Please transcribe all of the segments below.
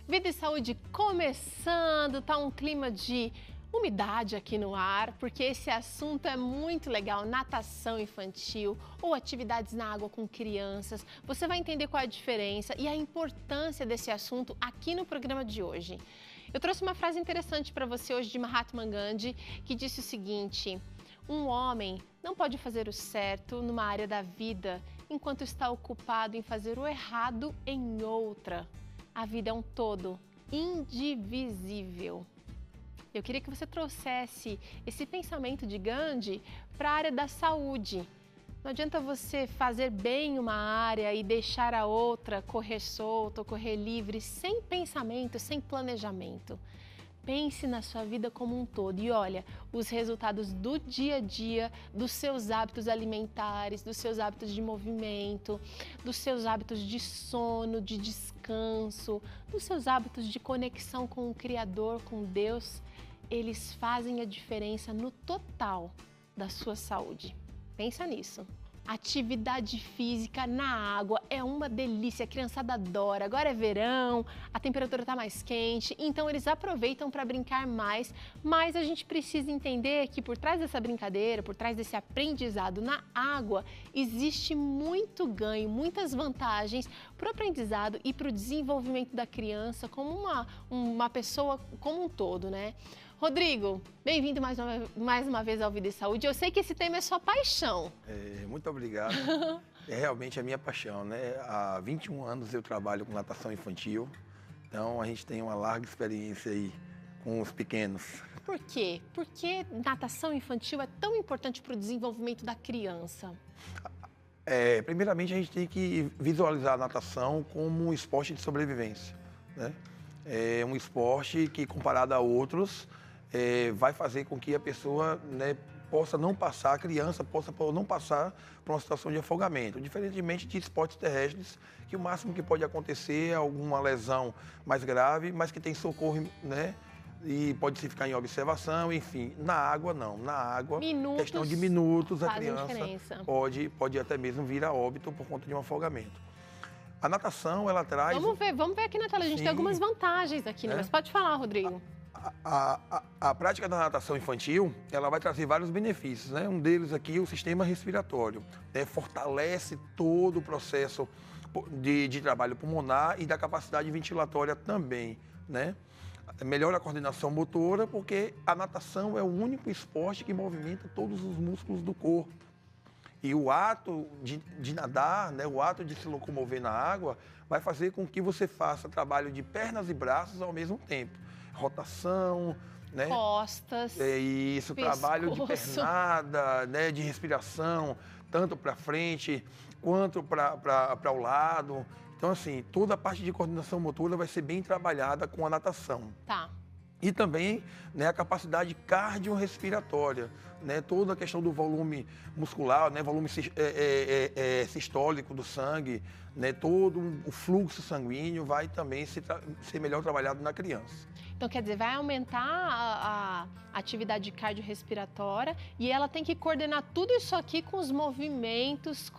Vida e Saúde começando, tá um clima de umidade aqui no ar, porque esse assunto é muito legal, natação infantil ou atividades na água com crianças. Você vai entender qual é a diferença e a importância desse assunto aqui no programa de hoje. Eu trouxe uma frase interessante para você hoje de Mahatma Gandhi, que disse o seguinte: um homem não pode fazer o certo numa área da vida enquanto está ocupado em fazer o errado em outra. A vida é um todo, indivisível. Eu queria que você trouxesse esse pensamento de Gandhi para a área da saúde. Não adianta você fazer bem uma área e deixar a outra correr solta, correr livre, sem pensamento, sem planejamento. Pense na sua vida como um todo e olha os resultados do dia a dia, dos seus hábitos alimentares, dos seus hábitos de movimento, dos seus hábitos de sono, de descanso, dos seus hábitos de conexão com o Criador, com Deus. Eles fazem a diferença no total da sua saúde. Pensa nisso. Atividade física na água é uma delícia, a criançada adora. Agora é verão, a temperatura está mais quente, então eles aproveitam para brincar mais, mas a gente precisa entender que por trás dessa brincadeira, por trás desse aprendizado na água, existe muito ganho, muitas vantagens para o aprendizado e para o desenvolvimento da criança como uma pessoa como um todo, né? Rodrigo, bem-vindo mais uma vez ao Vida e Saúde. Eu sei que esse tema é sua paixão. Muito obrigado. É realmente a minha paixão, né? Há 21 anos eu trabalho com natação infantil, então a gente tem uma larga experiência aí com os pequenos. Por quê? Por que natação infantil é tão importante para o desenvolvimento da criança? Primeiramente, a gente tem que visualizar a natação como um esporte de sobrevivência, né? É um esporte que, comparado a outros, vai fazer com que a pessoa, né, possa não passar, a criança possa não passar por uma situação de afogamento, diferentemente de esportes terrestres, que o máximo que pode acontecer é alguma lesão mais grave, mas que tem socorro, né, e pode se ficar em observação, enfim. Na água, não. Na água, questão de minutos, a criança pode até mesmo vir a óbito por conta de um afogamento. A natação, ela traz... Vamos ver aqui na tela, a gente tem algumas vantagens aqui, né? Mas pode falar, Rodrigo. A prática da natação infantil, ela vai trazer vários benefícios, né? Um deles aqui é o sistema respiratório, né? Fortalece todo o processo de trabalho pulmonar e da capacidade ventilatória também, né? Melhora a coordenação motora, porque a natação é o único esporte que movimenta todos os músculos do corpo. E o ato de nadar, né, o ato de se locomover na água, vai fazer com que você faça trabalho de pernas e braços ao mesmo tempo. Rotação, né? Costas, isso, pescoço. Trabalho de pernada, né, de respiração, tanto para frente quanto para o lado. Então, assim, toda a parte de coordenação motora vai ser bem trabalhada com a natação. Tá. E também, né, a capacidade cardiorrespiratória, né, toda a questão do volume muscular, né, volume sistólico do sangue, né, todo o fluxo sanguíneo vai também ser melhor trabalhado na criança. Então, quer dizer, vai aumentar a atividade cardiorrespiratória e ela tem que coordenar tudo isso aqui com os movimentos,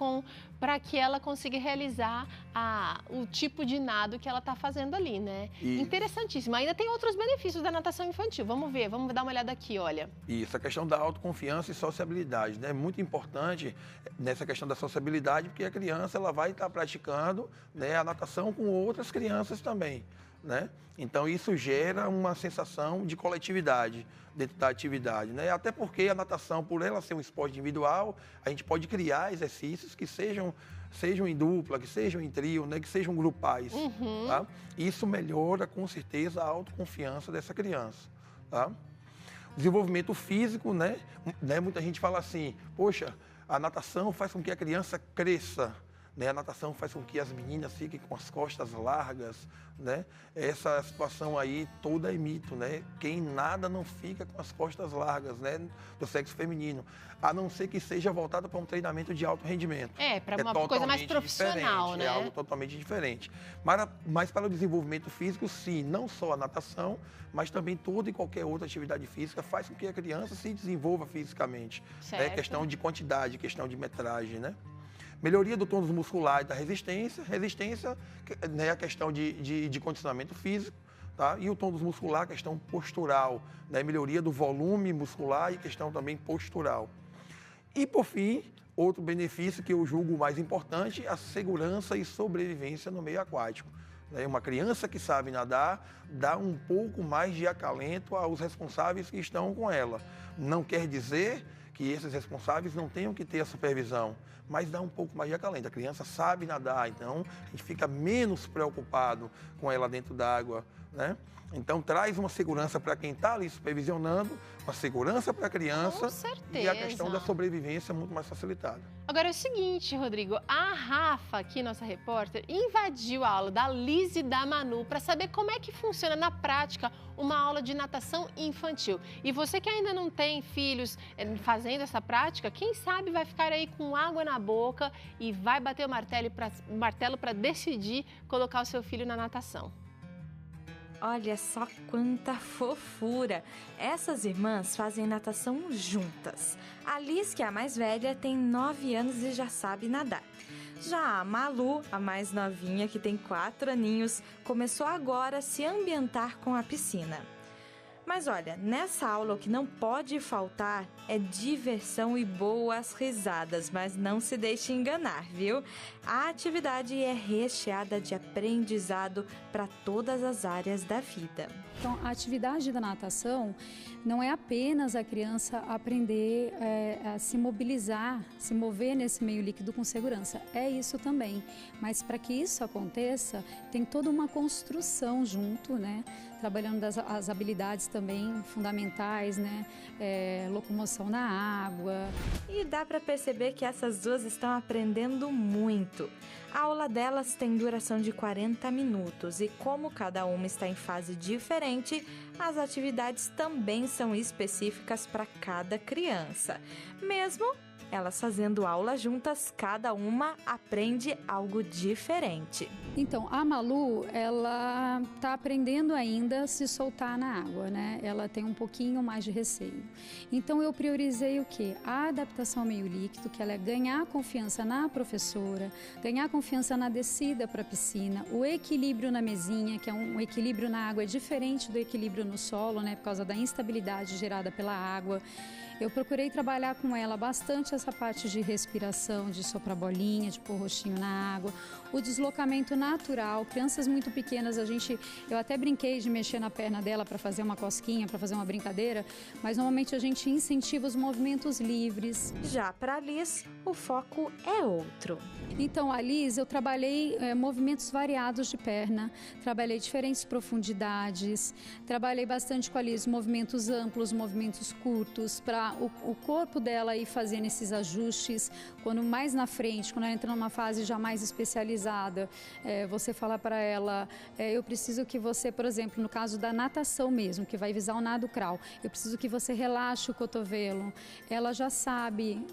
para que ela consiga realizar o tipo de nado que ela está fazendo ali, né? Isso. Interessantíssimo. Ainda tem outros benefícios da natação infantil. Vamos ver, vamos dar uma olhada aqui, olha. Isso, a questão da autoconfiança e sociabilidade, né? Muito importante nessa questão da sociabilidade, porque a criança ela vai estar praticando, né, a natação com outras crianças também, né? Então isso gera uma sensação de coletividade dentro da atividade, né? Até porque a natação, por ela ser um esporte individual, a gente pode criar exercícios que sejam em dupla, que sejam em trio, né? Que sejam grupais, tá? Isso melhora com certeza a autoconfiança dessa criança, tá? Desenvolvimento físico, né? Muita gente fala assim, poxa, a natação faz com que a criança cresça, né? A natação faz com que as meninas fiquem com as costas largas, né? Essa situação aí toda é mito, né? Quem nada não fica com as costas largas, né? Do sexo feminino, a não ser que seja voltado para um treinamento de alto rendimento. Para uma coisa mais profissional, né? É algo totalmente diferente. Mas para o desenvolvimento físico, sim, não só a natação, mas também toda e qualquer outra atividade física faz com que a criança se desenvolva fisicamente. É questão de quantidade, questão de metragem, né? Melhoria do tônus muscular e da resistência. Resistência, né, a questão de condicionamento físico, tá? E o tônus muscular, questão postural, né? Melhoria do volume muscular e questão também postural. E, por fim, outro benefício que eu julgo mais importante, a segurança e sobrevivência no meio aquático. Uma criança que sabe nadar dá um pouco mais de acalento aos responsáveis que estão com ela. Não quer dizer que esses responsáveis não tenham que ter a supervisão, mas dá um pouco mais de acalento. A criança sabe nadar, então a gente fica menos preocupado com ela dentro d'água, né? Então, traz uma segurança para quem está ali supervisionando, uma segurança para a criança e a questão da sobrevivência muito mais facilitada. Agora é o seguinte, Rodrigo, a Rafa, aqui, nossa repórter, invadiu a aula da Liz e da Manu para saber como é que funciona na prática uma aula de natação infantil. E você que ainda não tem filhos fazendo essa prática, quem sabe vai ficar aí com água na boca e vai bater o martelo para decidir colocar o seu filho na natação. Olha só quanta fofura! Essas irmãs fazem natação juntas. A Liz, que é a mais velha, tem 9 anos e já sabe nadar. Já a Malu, a mais novinha, que tem 4 aninhos, começou agora a se ambientar com a piscina. Mas olha, nessa aula o que não pode faltar é diversão e boas risadas, mas não se deixe enganar, viu? A atividade é recheada de aprendizado para todas as áreas da vida. Então, a atividade da natação não é apenas a criança aprender a se mobilizar, se mover nesse meio líquido com segurança. É isso também, mas para que isso aconteça, tem toda uma construção junto, né? Trabalhando as habilidades também fundamentais, né? Locomoção na água. E dá para perceber que essas duas estão aprendendo muito. A aula delas tem duração de 40 minutos e como cada uma está em fase diferente, as atividades também são específicas para cada criança. Mesmo elas fazendo aula juntas, cada uma aprende algo diferente. Então, a Malu, ela está aprendendo ainda a se soltar na água, né? Ela tem um pouquinho mais de receio. Então, eu priorizei o quê? A adaptação ao meio líquido, que ela é ganhar confiança na professora, ganhar confiança na descida para a piscina, o equilíbrio na mesinha, que é um equilíbrio na água, é diferente do equilíbrio no solo, né? Por causa da instabilidade gerada pela água. Eu procurei trabalhar com ela bastante essa parte de respiração, de soprar bolinha, de pôr roxinho na água, o deslocamento natural. Crianças muito pequenas, eu até brinquei de mexer na perna dela para fazer uma cosquinha, para fazer uma brincadeira, mas normalmente a gente incentiva os movimentos livres. Já para a Liz, o foco é outro. Então, a Liz, eu trabalhei movimentos variados de perna, trabalhei diferentes profundidades, trabalhei bastante com a Liz movimentos amplos, movimentos curtos, para o corpo dela ir fazendo esses ajustes. Quando mais na frente, quando ela entra numa fase já mais especializada, você fala para ela, eu preciso que você, por exemplo, no caso da natação mesmo, que vai visar o nado crawl, eu preciso que você relaxe o cotovelo. Ela já sabe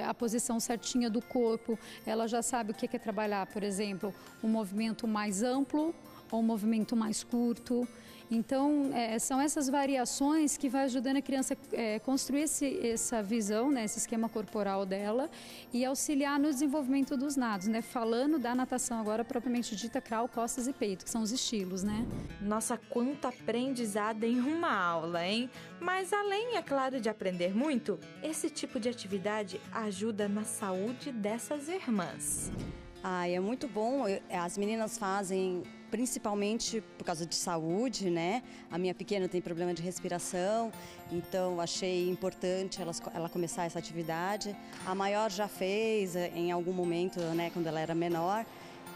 a posição certinha do corpo, ela já sabe o que é trabalhar, por exemplo, um movimento mais amplo ou um movimento mais curto. Então, são essas variações que vai ajudando a criança a construir essa visão, né, esse esquema corporal dela e auxiliar no desenvolvimento dos nados, né? Falando da natação agora propriamente dita, crawl, costas e peito, que são os estilos, né? Nossa, quanto aprendizado em uma aula, hein? Mas além, é claro, de aprender muito, esse tipo de atividade ajuda na saúde dessas irmãs. É muito bom, as meninas fazem principalmente por causa de saúde, né? A minha pequena tem problema de respiração, então achei importante ela começar essa atividade. A maior já fez em algum momento, né, quando ela era menor.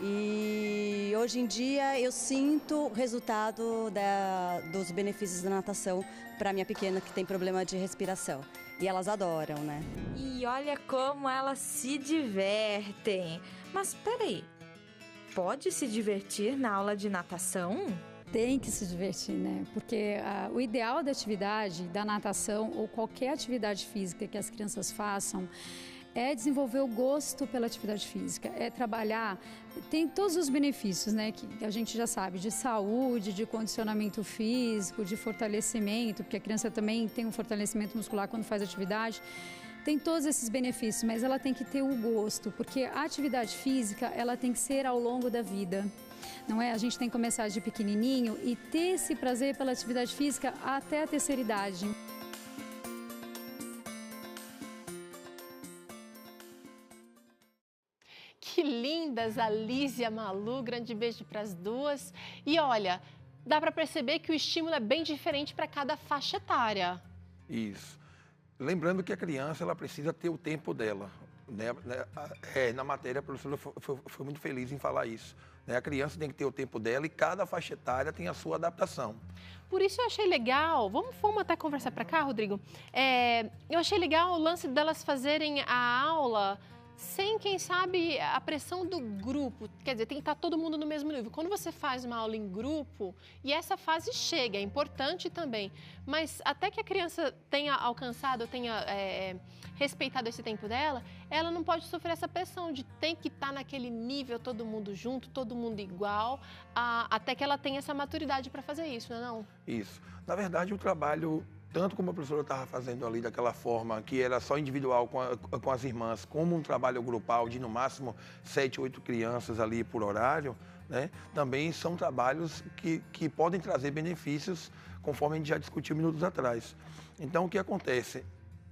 E hoje em dia eu sinto o resultado dos benefícios da natação para a minha pequena que tem problema de respiração. E elas adoram, né? E olha como elas se divertem. Mas peraí, pode se divertir na aula de natação? Tem que se divertir, né? Porque o ideal da atividade, da natação ou qualquer atividade física que as crianças façam é desenvolver o gosto pela atividade física, é trabalhar, tem todos os benefícios, né, que a gente já sabe, de saúde, de condicionamento físico, de fortalecimento, porque a criança também tem um fortalecimento muscular quando faz atividade. tem todos esses benefícios, mas ela tem que ter o gosto, porque a atividade física, ela tem que ser ao longo da vida. Não é? A gente tem que começar de pequenininho e ter esse prazer pela atividade física até a terceira idade. Que lindas, a Liz e a Malu, grande beijo para as duas. E olha, dá para perceber que o estímulo é bem diferente para cada faixa etária. Isso. Lembrando que a criança ela precisa ter o tempo dela. Né? Na matéria, a professora foi muito feliz em falar isso. Né? A criança tem que ter o tempo dela e cada faixa etária tem a sua adaptação. Por isso eu achei legal, vamos até conversar para cá, Rodrigo? Eu achei legal o lance delas fazerem a aula sem, quem sabe, a pressão do grupo. Quer dizer, tem que estar todo mundo no mesmo nível. Quando você faz uma aula em grupo, e essa fase chega, é importante também, mas até que a criança tenha alcançado, tenha respeitado esse tempo dela, ela não pode sofrer essa pressão de tem que estar naquele nível, todo mundo junto, todo mundo igual, até que ela tenha essa maturidade para fazer isso, não é não? Isso. Na verdade, o trabalho, tanto como a professora estava fazendo ali daquela forma, que era só individual com as irmãs, como um trabalho grupal de no máximo 7, 8 crianças ali por horário, né? Também são trabalhos que podem trazer benefícios, conforme a gente já discutiu minutos atrás. Então, o que acontece?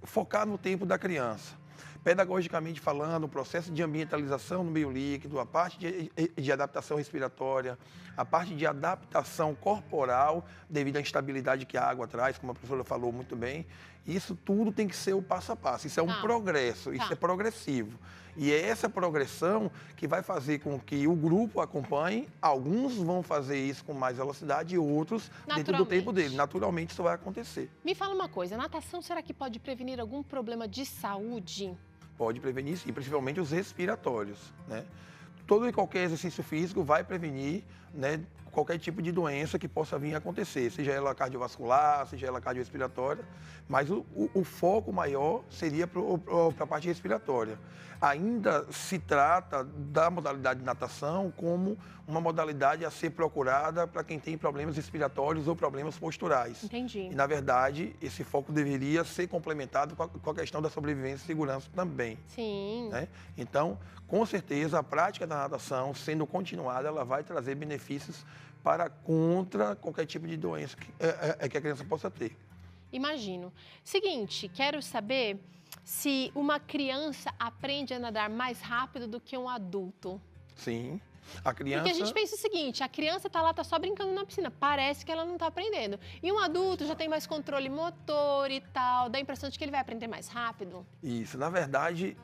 Focar no tempo da criança. Pedagogicamente falando, o processo de ambientalização no meio líquido, a parte de adaptação respiratória, a parte de adaptação corporal, devido à instabilidade que a água traz, como a professora falou muito bem, isso tudo tem que ser o passo a passo. Isso é um progresso, isso é progressivo. E é essa progressão que vai fazer com que o grupo acompanhe. Alguns vão fazer isso com mais velocidade e outros dentro do tempo dele. Naturalmente, isso vai acontecer. Me fala uma coisa, a natação será que pode prevenir algum problema de saúde? Pode prevenir, sim, principalmente os respiratórios, né? Todo e qualquer exercício físico vai prevenir, né, qualquer tipo de doença que possa vir a acontecer, seja ela cardiovascular, seja ela cardiorrespiratória, mas o foco maior seria para a parte respiratória. Ainda se trata da modalidade de natação como uma modalidade a ser procurada para quem tem problemas respiratórios ou problemas posturais. Entendi. E, na verdade, esse foco deveria ser complementado com a questão da sobrevivência e segurança também. Sim. Né? Então, com certeza, a prática da natação, sendo continuada, ela vai trazer benefícios contra qualquer tipo de doença que a criança possa ter. Imagino. Seguinte, quero saber se uma criança aprende a nadar mais rápido do que um adulto. Sim. A criança... Porque a gente pensa o seguinte, a criança está lá, está só brincando na piscina, parece que ela não está aprendendo. E um adulto já tem mais controle motor e tal, dá a impressão de que ele vai aprender mais rápido. Isso, na verdade,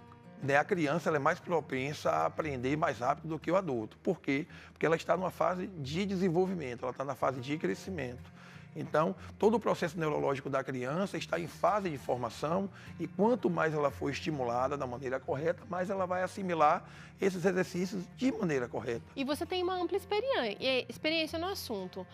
né, a criança ela é mais propensa a aprender mais rápido do que o adulto. Por quê? Porque ela está numa fase de desenvolvimento, ela está na fase de crescimento. Então, todo o processo neurológico da criança está em fase de formação e quanto mais ela for estimulada da maneira correta, mais ela vai assimilar esses exercícios de maneira correta. E você tem uma ampla experiência no assunto.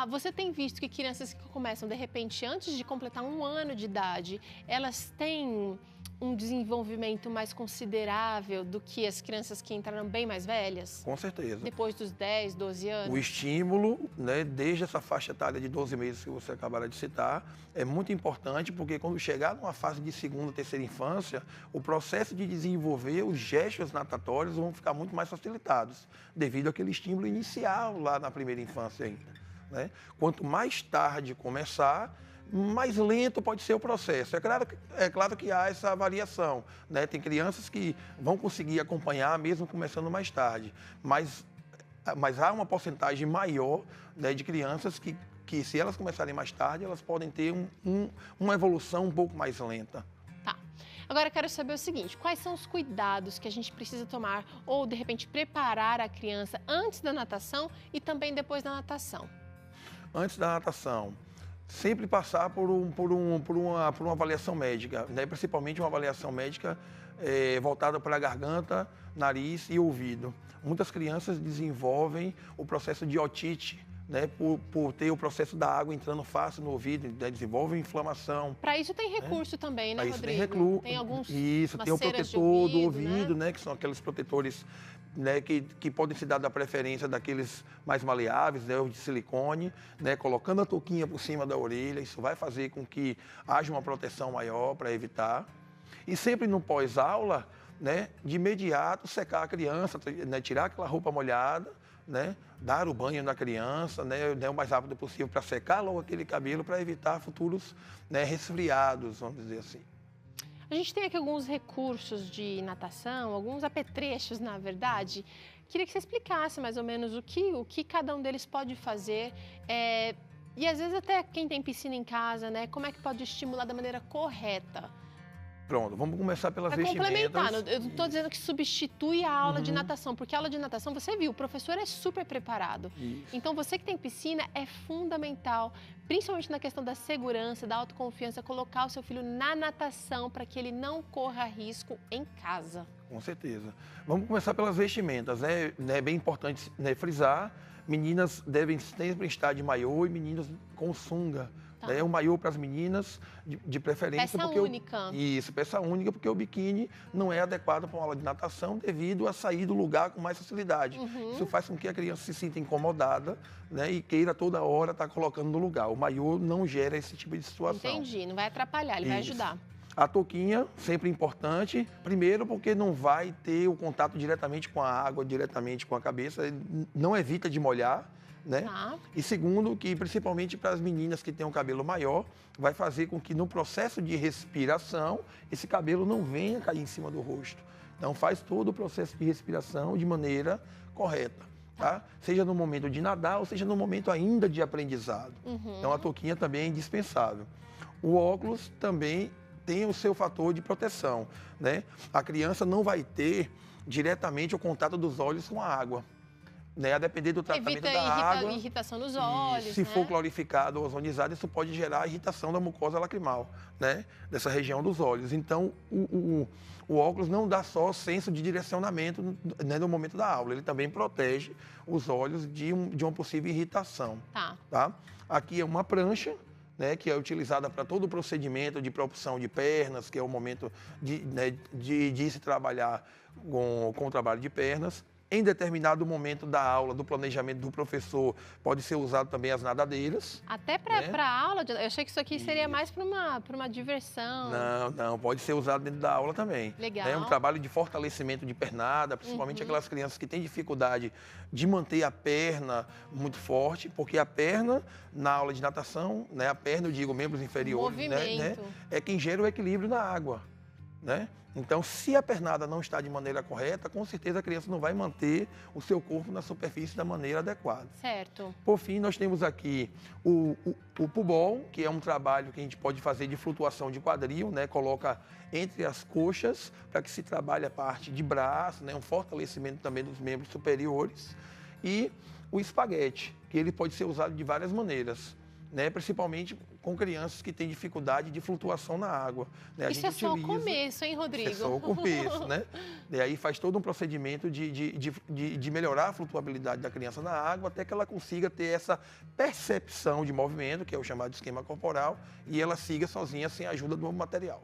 Você tem visto que crianças que começam, de repente, antes de completar 1 ano de idade, elas têm um desenvolvimento mais considerável do que as crianças que entraram bem mais velhas? Com certeza. Depois dos 10, 12 anos? O estímulo, né, desde essa faixa etária de 12 meses que você acabaram de citar, é muito importante porque quando chegar numa fase de segunda, terceira infância, o processo de desenvolver os gestos natatórios vão ficar muito mais facilitados, devido àquele estímulo inicial lá na primeira infância ainda. Né? Quanto mais tarde começar, mais lento pode ser o processo. É claro que há essa variação, né? Tem crianças que vão conseguir acompanhar mesmo começando mais tarde, mas há uma porcentagem maior, né, de crianças que se elas começarem mais tarde, elas podem ter uma evolução um pouco mais lenta. Tá. Agora eu quero saber o seguinte, quais são os cuidados que a gente precisa tomar ou, de repente, preparar a criança antes da natação e também depois da natação? Antes da natação, sempre passar por uma avaliação médica, né? Principalmente uma avaliação médica voltada para a garganta, nariz e ouvido. Muitas crianças desenvolvem o processo de otite, né? Por ter o processo da água entrando fácil no ouvido, né? Desenvolve inflamação. Para isso tem recurso também, né, Rodrigo? Tem alguns tem o protetor do ouvido, né? Que são aqueles protetores, né, que podem se dar da preferência daqueles mais maleáveis, né, os de silicone, né, colocando a touquinha por cima da orelha, isso vai fazer com que haja uma proteção maior para evitar. E sempre no pós-aula, né, de imediato secar a criança, né, tirar aquela roupa molhada, né, dar o banho na criança, né, o mais rápido possível para secar logo aquele cabelo para evitar futuros, né, resfriados, vamos dizer assim. A gente tem aqui alguns recursos de natação, alguns apetrechos, na verdade. Queria que você explicasse mais ou menos o que cada um deles pode fazer. E às vezes até quem tem piscina em casa, né? Como é que pode estimular da maneira correta? Pronto, vamos começar pelas Para vestimentas. complementar, eu não estou dizendo que substitui a aula de natação, porque a aula de natação, você viu, o professor é super preparado. Isso. Então, você que tem piscina, é fundamental, principalmente na questão da segurança, da autoconfiança, colocar o seu filho na natação para que ele não corra risco em casa. Com certeza. Vamos começar pelas vestimentas, né? É bem importante, né, frisar, meninas devem sempre estar de maiô e meninos com sunga. Tá. O maiô para as meninas, de preferência. Peça única. Isso, peça única, porque o biquíni não é adequado para uma aula de natação devido a sair do lugar com mais facilidade. Isso faz com que a criança se sinta incomodada, né, e queira toda hora estar colocando no lugar. O maiô não gera esse tipo de situação. Entendi, não vai atrapalhar, ele vai ajudar. A touquinha, sempre importante, primeiro porque não vai ter o contato diretamente com a água, diretamente com a cabeça, não evita de molhar, né? Tá. E segundo, que principalmente para as meninas que têm um cabelo maior, vai fazer com que no processo de respiração, esse cabelo não venha cair em cima do rosto. Então faz todo o processo de respiração de maneira correta, tá? Seja no momento de nadar ou seja no momento ainda de aprendizado. Então a touquinha também é indispensável. O óculos também tem o seu fator de proteção, né? A criança não vai ter diretamente o contato dos olhos com a água, né? A depender do tratamento da água. Irritação nos olhos, se for clorificado ou ozonizado, isso pode gerar irritação da mucosa lacrimal, né? Dessa região dos olhos. Então, o óculos não dá só senso de direcionamento, né, no momento da aula, ele também protege os olhos de uma possível irritação. Tá? Aqui é uma prancha, né, que é utilizada para todo o procedimento de propulsão de pernas, que é o momento de se trabalhar com o trabalho de pernas. Em determinado momento da aula, do planejamento do professor, pode ser usado também as nadadeiras. Até para a aula? Eu achei que isso aqui seria mais para uma diversão. Não, pode ser usado dentro da aula também. Legal. É um trabalho de fortalecimento de pernada, principalmente aquelas crianças que têm dificuldade de manter a perna muito forte, porque a perna, na aula de natação, né, a perna, eu digo, membros inferiores, né, é quem gera o equilíbrio na água, né? Então, se a pernada não está de maneira correta, com certeza a criança não vai manter o seu corpo na superfície da maneira adequada. Certo. Por fim, nós temos aqui o pubol, que é um trabalho que a gente pode fazer de flutuação de quadril, né? Coloca entre as coxas para que se trabalhe a parte de braço, né? Um fortalecimento também dos membros superiores. E o espaguete, que ele pode ser usado de várias maneiras, né? Principalmente com crianças que têm dificuldade de flutuação na água, né? Isso é só o começo, hein, Rodrigo? Isso é só o começo, né? E aí faz todo um procedimento de melhorar a flutuabilidade da criança na água até que ela consiga ter essa percepção de movimento, que é o chamado esquema corporal, e ela siga sozinha sem a ajuda do material.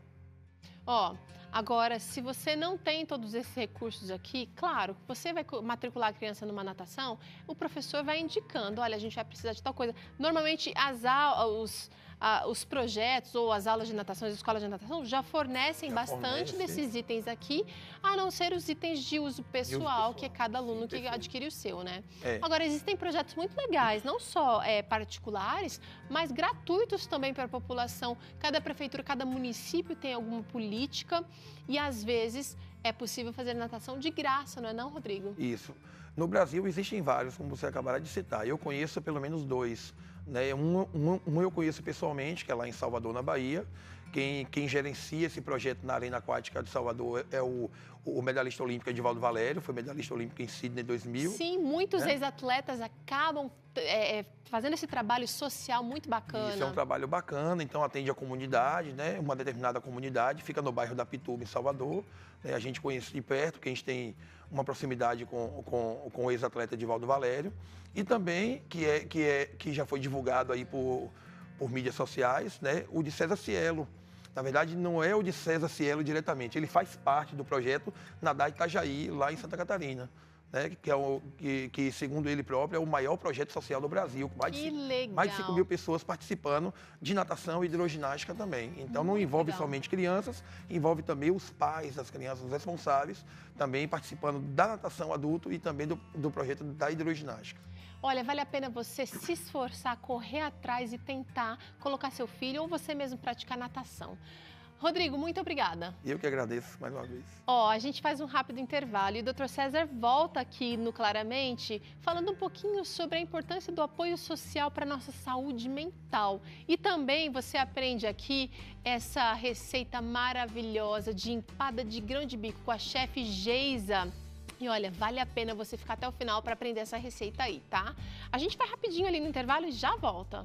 Agora, se você não tem todos esses recursos aqui, claro, você vai matricular a criança numa natação, o professor vai indicando, olha, a gente vai precisar de tal coisa. Normalmente, os projetos ou as aulas de natação, as escolas de natação já fornecem bastante desses itens aqui, a não ser os itens de uso pessoal, que é cada aluno que adquire o seu, né? Agora, existem projetos muito legais, não só particulares, mas gratuitos também para a população. Cada prefeitura, cada município tem alguma política e, às vezes, é possível fazer natação de graça, não é não, Rodrigo? Isso. No Brasil existem vários, como você acabará de citar. Eu conheço pelo menos 2. Né? Um eu conheço pessoalmente, que é lá em Salvador, na Bahia. Quem gerencia esse projeto na Arena Aquática de Salvador é o medalhista olímpico Edivaldo Valério, foi medalhista olímpico em Sydney 2000. Sim, muitos ex-atletas acabam fazendo esse trabalho social muito bacana. Isso é um trabalho bacana, então atende a comunidade, né? Uma determinada comunidade, fica no bairro da Pituba, em Salvador. A gente conhece de perto, que a gente tem uma proximidade com o ex-atleta Edivaldo Valério. E também, que já foi divulgado aí por mídias sociais, né? O de César Cielo. Na verdade, não é o de César Cielo diretamente, ele faz parte do projeto Nadar Itajaí, lá em Santa Catarina. né, que, segundo ele próprio, é o maior projeto social do Brasil, com mais de 5 mil pessoas participando de natação e hidroginástica também. Então, não envolve somente crianças, envolve também os pais das crianças, os responsáveis, também participando da natação adulto e também do projeto da hidroginástica. Olha, vale a pena você se esforçar, correr atrás e tentar colocar seu filho ou você mesmo praticar natação. Rodrigo, muito obrigada. Eu que agradeço mais uma vez. A gente faz um rápido intervalo e o Dr. César volta aqui no Claramente falando um pouquinho sobre a importância do apoio social para a nossa saúde mental. E também você aprende aqui essa receita maravilhosa de empada de grão de bico com a chefe Geisa. E olha, vale a pena você ficar até o final para aprender essa receita aí, tá? A gente vai rapidinho ali no intervalo e já volta.